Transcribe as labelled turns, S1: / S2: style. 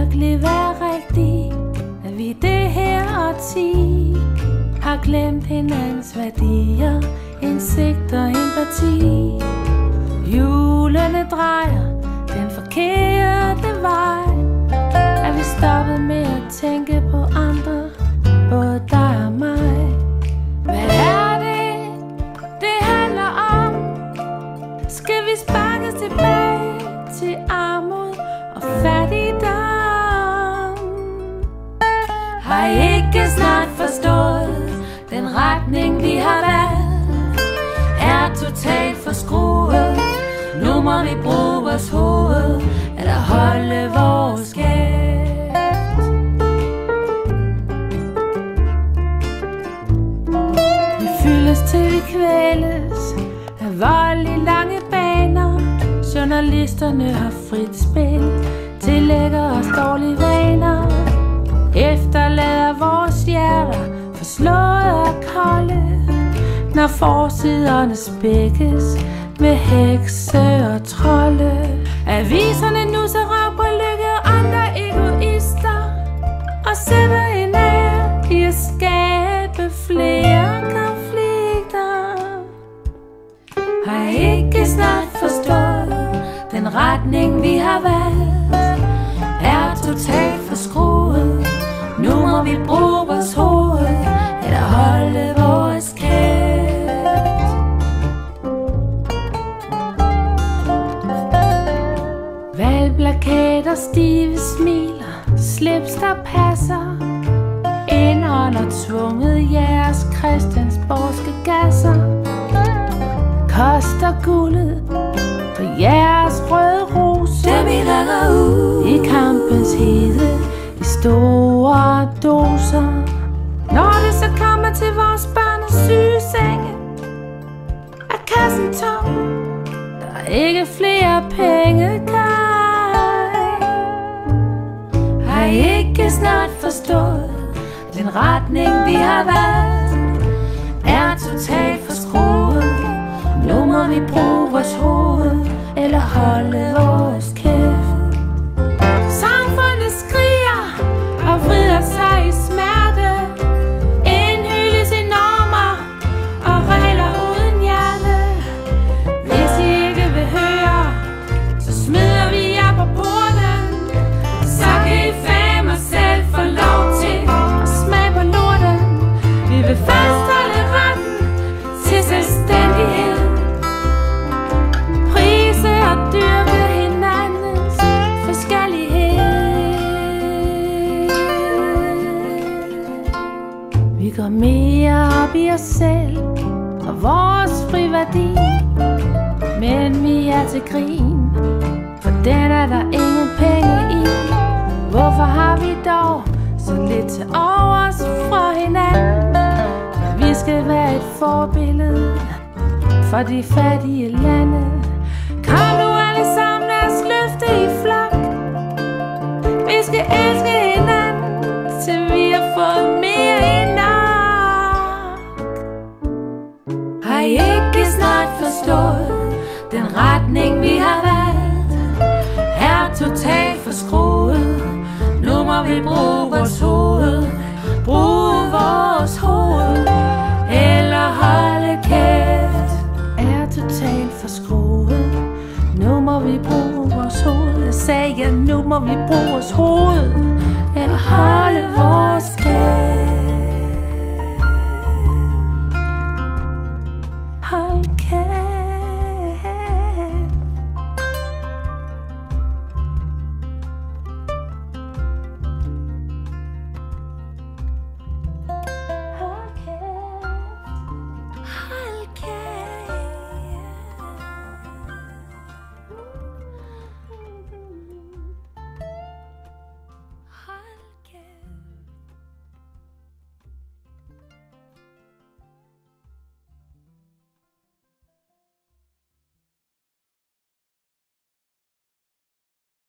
S1: virkelig være rigtigt, at vi i det her årti har glemt hinandens værdier, indsigt og empati? Hjulene drejer den forkerte vej. Er vi stoppet med at tænke på andre, både dig og mig? Hvad er det, det handler om? Skal vi sparkes tilbage til armod og fattigdom? Har I ikke snart forstået, den retning vi har valgt er totalt forskruet? Nu må vi bruge vores hoved eller holde vores kæft. Vi fyldes til vi kvæles af vold i lange baner. Journalisterne har frit spil, tillægger os dårlige vaner, efterlader vores hjerter forslået og kolde, når forsiderne spækkes med hekse og trolde. Aviserne nu så røv på lykke og andre egoister, og sætter en ære i at skabe flere konflikter. Har I ikke snart forstået, den retning vi har valgt er totalt forskruet? Nu må vi bruge vores hoved eller holde vores kæft. Valgplakater, stive smiler, slips der passer ind under tvunget jeres christiansborgske gasser. Koster guldet på jeres røde rose, dem I lader ud i kampens hede i store doser. Når det så kommer til vores børn og sygesenge, er kassen tom, der er ikke flere penge. Har I ikke snart forstået, den retning vi har valgt er totalt forskruet? Nu må vi bruge vores hoved eller holde vores kæft. Samfundet skriger og vrider sig i smerte, indhyldes i normer og regler uden hjerte. Hvis I ikke vil høre, så smider vi jer på porten. Så kan I fandme selv få lov til at smage på lorten. Vi vil fastholde retten til selvstændighed, prise og dyrke hinandens forskellighed. Vi går mere op i os selv og vores friværdi, men vi er til grin, for den er der ingen penge i. Hvorfor har vi dog så lidt til overs fra hinanden? Vi skal være et forbillede for de fattige lande. Kom nu alle sammen, lad os løfte i flok. Vi skal elske hinanden, til vi har fået mere end nok. Har I ikke snart forstået, den retning vi har valgt er totalt forskruet? Nu må vi bruge vores hoved, bruge vores hoved eller holde kæft. Er totalt forskruet? Nu må vi bruge vores hoved. Jeg sagde ja, nu må vi bruge vores hoved eller holde